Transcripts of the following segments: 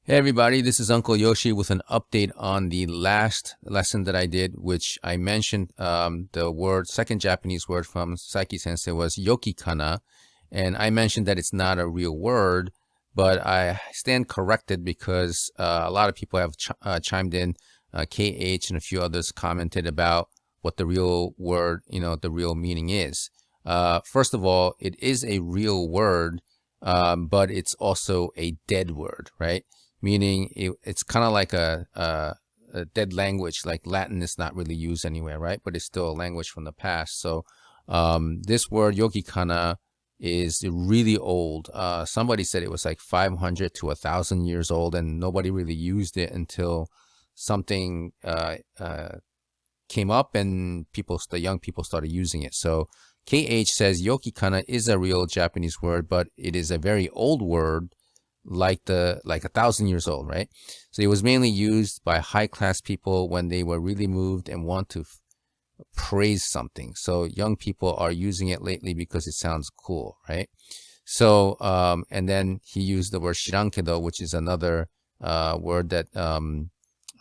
Hey everybody, this is Uncle Yoshi with an update on the last lesson that I did, which I mentioned the second Japanese word from Saiki sensei was Yoki Kana, and I mentioned that it's not a real word, but I stand corrected because a lot of people have chimed in, KH and a few others commented about what the real word, the real meaning is. First of all, it is a real word, but it's also a dead word, right? Meaning it's kind of like a dead language, like Latin is not really used anywhere, right? But it's still a language from the past. So this word Yoki Kana is really old. Somebody said it was like 500 to 1,000 years old, and nobody really used it until something came up and the young people started using it. So KH says Yoki Kana is a real Japanese word, but it is a very old word, like 1,000 years old, right? So it was mainly used by high class people when they were really moved and want to praise something. So young people are using it lately because it sounds cool, right? So and then he used the word shirankedo, which is another word that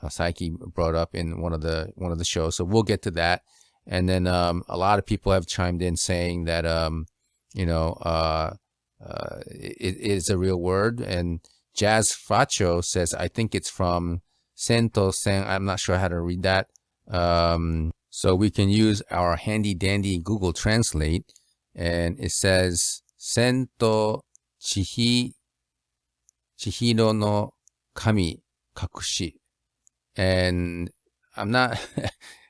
Saiki brought up in one of the shows. So we'll get to that. And then a lot of people have chimed in saying that it is a real word. And Jazz Facho says, I think it's from Sento Sen. I'm not sure how to read that. So we can use our handy dandy Google Translate. And it says, Sento Chihiro no Kami Kakushi. And I'm not,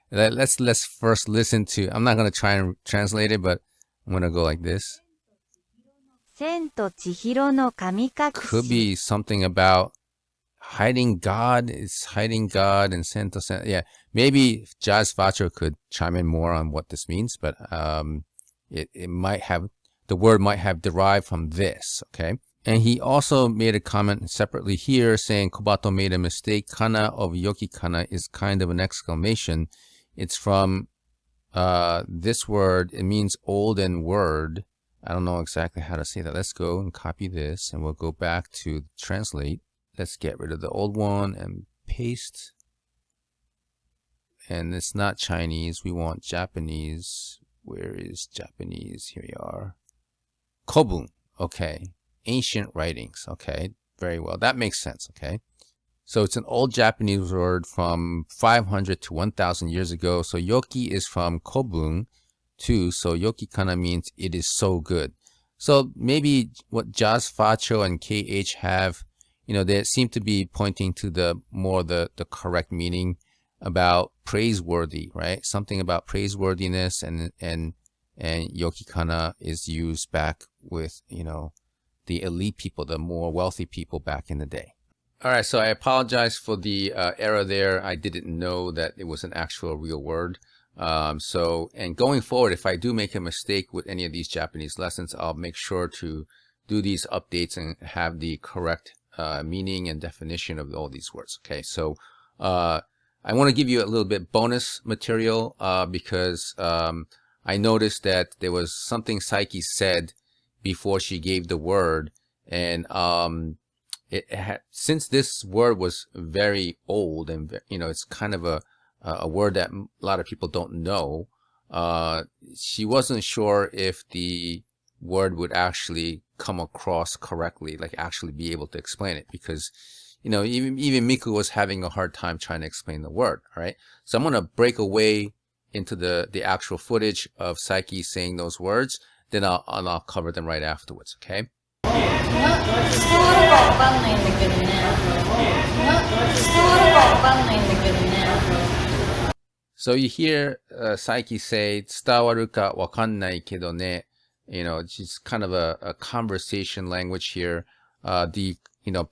let's first listen to, I'm not going to try and translate it, but I'm going to go like this. Could be something about hiding God. It's hiding God and Sento Sen. Yeah, maybe Jazz Facho could chime in more on what this means, but it might have, the word might have derived from this, okay? And he also made a comment separately here saying Kobato made a mistake. Kana of Yoki Kana is kind of an exclamation. It's from this word. It means old and word. I don't know exactly how to say that. Let's go and copy this and we'll go back to translate. Let's get rid of the old one and paste. And it's not Chinese. We want Japanese. Where is Japanese? Here we are. Kobun. Okay. Ancient writings. Okay. Very well. That makes sense. Okay. So it's an old Japanese word from 500 to 1,000 years ago. So Yoki is from Kobun too. So Yoki Kana means it is so good. So maybe what Jazz Facho and KH have, they seem to be pointing to the correct meaning about praiseworthy, right? Something about praiseworthiness, and Yoki Kana is used back with, the elite people, the more wealthy people back in the day. All right, so I apologize for the error there. I didn't know that it was an actual real word. And going forward, if I do make a mistake with any of these Japanese lessons, I'll make sure to do these updates and have the correct meaning and definition of all these words. Okay, so I want to give you a little bit bonus material because I noticed that there was something Saiki said before she gave the word, and since this word was very old and it's kind of a word that a lot of people don't know, she wasn't sure if the word would actually come across correctly, like actually be able to explain it, because even Miku was having a hard time trying to explain the word. All right, so I'm going to break away into the actual footage of Saiki saying those words, then I'll cover them right afterwards. Okay. So you hear Saiki say, 伝わるかわかんないけどね. It's kind of a conversation language here. The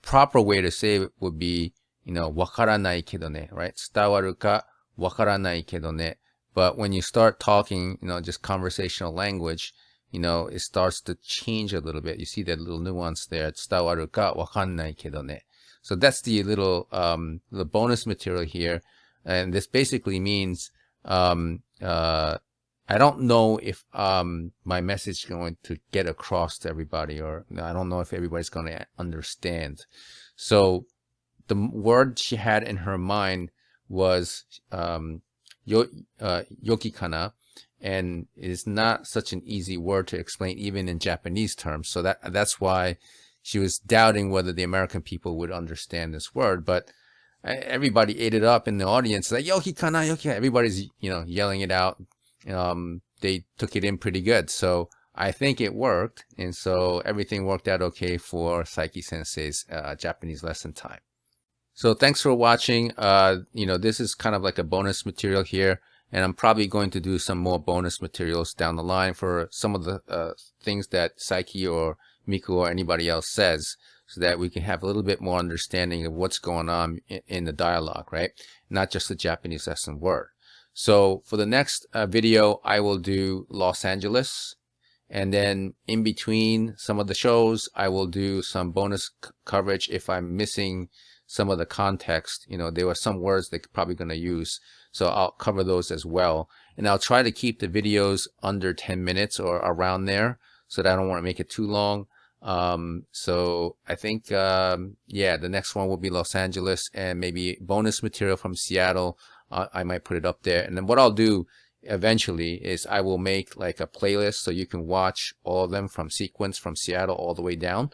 proper way to say it would be, わからないけどね, right? 伝わるかわからないけどね. But when you start talking, just conversational language, it starts to change a little bit. You see that little nuance there. 伝わるかわかんないけどね. So that's the little bonus material here. And this basically means I don't know if my message is going to get across to everybody, or I don't know if everybody's going to understand. So the word she had in her mind was Yoki Kana, and it is not such an easy word to explain even in Japanese terms. So that's why she was doubting whether the American people would understand this word. But everybody ate it up in the audience, like Yoki Kana, Yoki Kana. Everybody's yelling it out. They took it in pretty good. So I think it worked, and so everything worked out okay for Saiki Sensei's Japanese lesson time. So thanks for watching. This is kind of like a bonus material here, and I'm probably going to do some more bonus materials down the line for some of the things that Saiki or Miku or anybody else says, so that we can have a little bit more understanding of what's going on in the dialogue, right? Not just the Japanese lesson word. So for the next video, I will do Los Angeles. And then in between some of the shows, I will do some bonus coverage if I'm missing some of the context. There were some words they're probably going to use, so I'll cover those as well. And I'll try to keep the videos under 10 minutes or around there, so that I don't want to make it too long. So I think, yeah, the next one will be Los Angeles, and maybe bonus material from Seattle. I might put it up there. And then what I'll do eventually is I will make like a playlist, so you can watch all of them from sequence from Seattle all the way down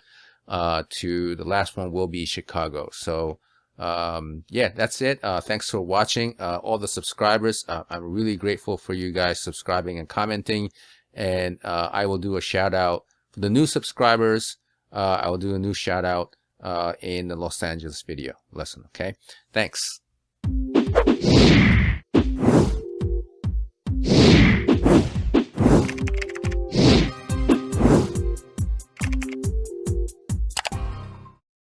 to the last one will be Chicago. So yeah, that's it. Thanks for watching. All the subscribers, I'm really grateful for you guys subscribing and commenting, and I will do a shout out for the new subscribers. I will do a new shout out in the Los Angeles video lesson. Okay, thanks.